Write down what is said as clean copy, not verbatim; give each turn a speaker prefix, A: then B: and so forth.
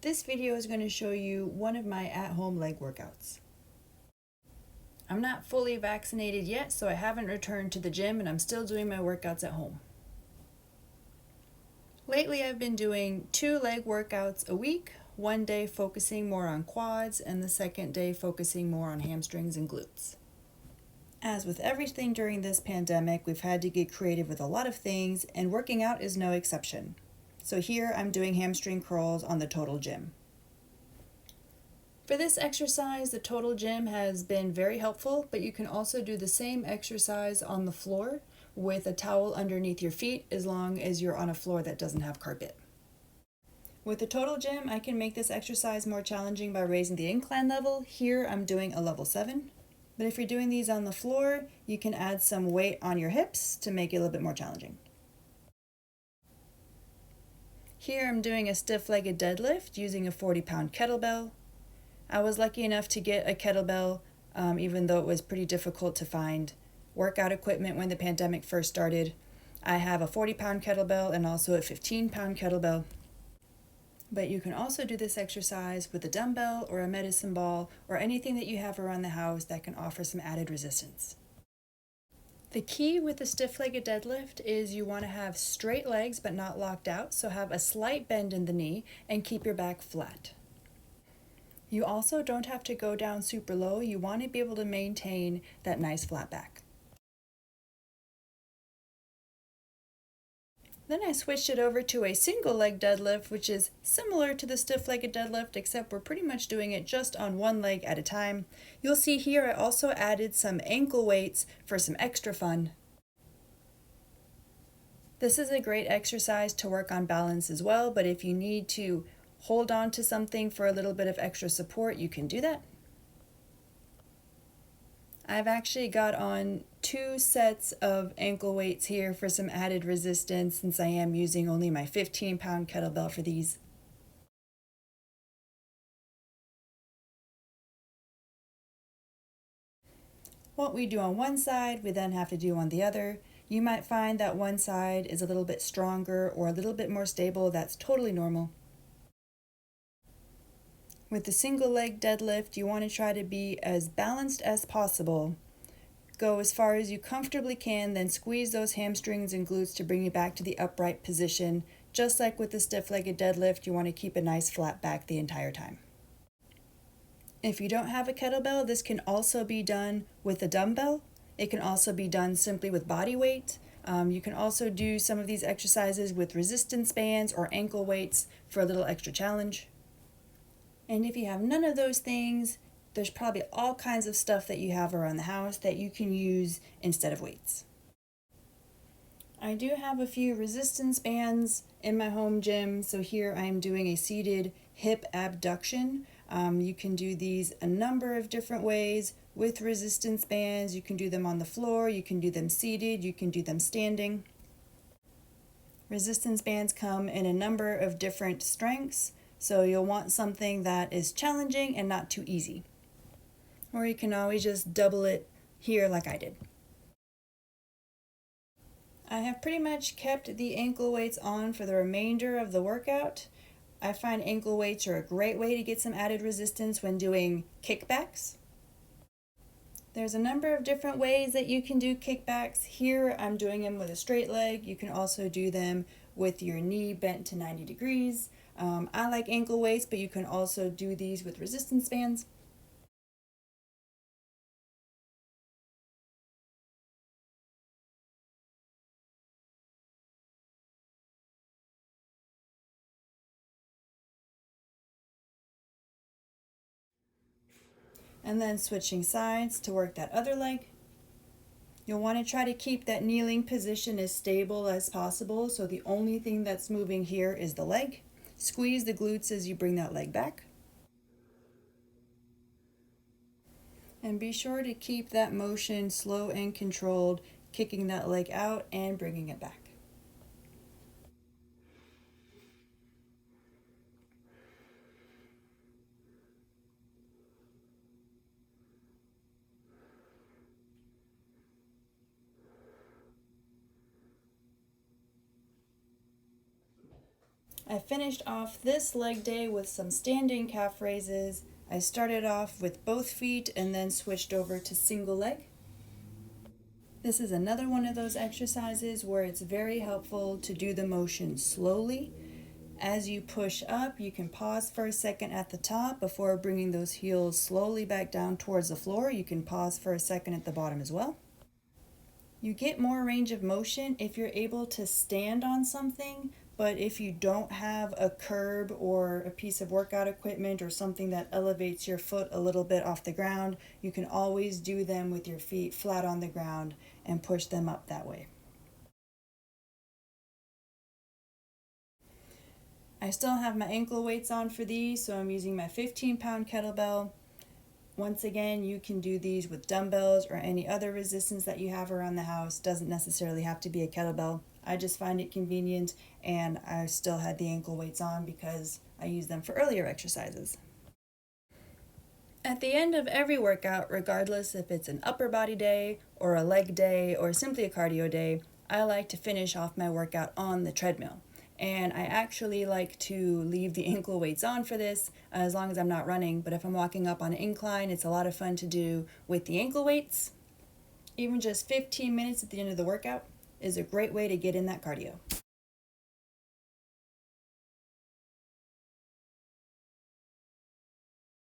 A: This video is going to show you one of my at-home leg workouts. I'm not fully vaccinated yet, so I haven't returned to the gym and I'm still doing my workouts at home. Lately I've been doing 2 leg workouts a week, one day focusing more on quads and the second day focusing more on hamstrings and glutes. As with everything during this pandemic, we've had to get creative with a lot of things, and working out is no exception. So here I'm doing hamstring curls on the total gym. For this exercise, the total gym has been very helpful, but you can also do the same exercise on the floor with a towel underneath your feet as long as you're on a floor that doesn't have carpet. With the total gym, I can make this exercise more challenging by raising the incline level. Here I'm doing a level 7. But if you're doing these on the floor, you can add some weight on your hips to make it a little bit more challenging. Here I'm doing a stiff-legged deadlift using a 40-pound kettlebell. I was lucky enough to get a kettlebell, even though it was pretty difficult to find workout equipment when the pandemic first started. I have a 40-pound kettlebell and also a 15-pound kettlebell. But you can also do this exercise with a dumbbell or a medicine ball or anything that you have around the house that can offer some added resistance. The key with the stiff-legged deadlift is you want to have straight legs but not locked out, so have a slight bend in the knee and keep your back flat. You also don't have to go down super low. You want to be able to maintain that nice flat back. Then I switched it over to a single leg deadlift, which is similar to the stiff-legged deadlift, except we're pretty much doing it just on one leg at a time. You'll see here I also added some ankle weights for some extra fun. This is a great exercise to work on balance as well, but if you need to hold on to something for a little bit of extra support, you can do that. I've actually got on 2 sets of ankle weights here for some added resistance since I am using only my 15-pound kettlebell for these. What we do on one side, we then have to do on the other. You might find that one side is a little bit stronger or a little bit more stable. That's totally normal. With the single leg deadlift, you want to try to be as balanced as possible. Go as far as you comfortably can, then squeeze those hamstrings and glutes to bring you back to the upright position. Just like with the stiff-legged deadlift, you want to keep a nice flat back the entire time. If you don't have a kettlebell, this can also be done with a dumbbell. It can also be done simply with body weight. You can also do some of these exercises with resistance bands or ankle weights for a little extra challenge. And if you have none of those things, there's probably all kinds of stuff that you have around the house that you can use instead of weights. I do have a few resistance bands in my home gym, so here I'm doing a seated hip abduction. You can do these a number of different ways with resistance bands. You can do them on the floor, you can do them seated, you can do them standing. Resistance bands come in a number of different strengths, so you'll want something that is challenging and not too easy. Or you can always just double it here like I did. I have pretty much kept the ankle weights on for the remainder of the workout. I find ankle weights are a great way to get some added resistance when doing kickbacks. There's a number of different ways that you can do kickbacks. Here I'm doing them with a straight leg. You can also do them with your knee bent to 90 degrees. I like ankle weights, but you can also do these with resistance bands. And then switching sides to work that other leg. You'll want to try to keep that kneeling position as stable as possible, so the only thing that's moving here is the leg. Squeeze the glutes as you bring that leg back. And be sure to keep that motion slow and controlled, kicking that leg out and bringing it back. I finished off this leg day with some standing calf raises. I started off with both feet and then switched over to single leg. This is another one of those exercises where it's very helpful to do the motion slowly. As you push up, you can pause for a second at the top before bringing those heels slowly back down towards the floor. You can pause for a second at the bottom as well. You get more range of motion if you're able to stand on something, but if you don't have a curb or a piece of workout equipment or something that elevates your foot a little bit off the ground, you can always do them with your feet flat on the ground and push them up that way. I still have my ankle weights on for these, so I'm using my 15-pound kettlebell. Once again, you can do these with dumbbells or any other resistance that you have around the house. Doesn't necessarily have to be a kettlebell. I just find it convenient, and I still had the ankle weights on because I use them for earlier exercises. At the end of every workout, regardless if it's an upper body day or a leg day or simply a cardio day, I like to finish off my workout on the treadmill. And I actually like to leave the ankle weights on for this as long as I'm not running, but if I'm walking up on an incline, it's a lot of fun to do with the ankle weights. Even just 15 minutes at the end of the workout is a great way to get in that cardio.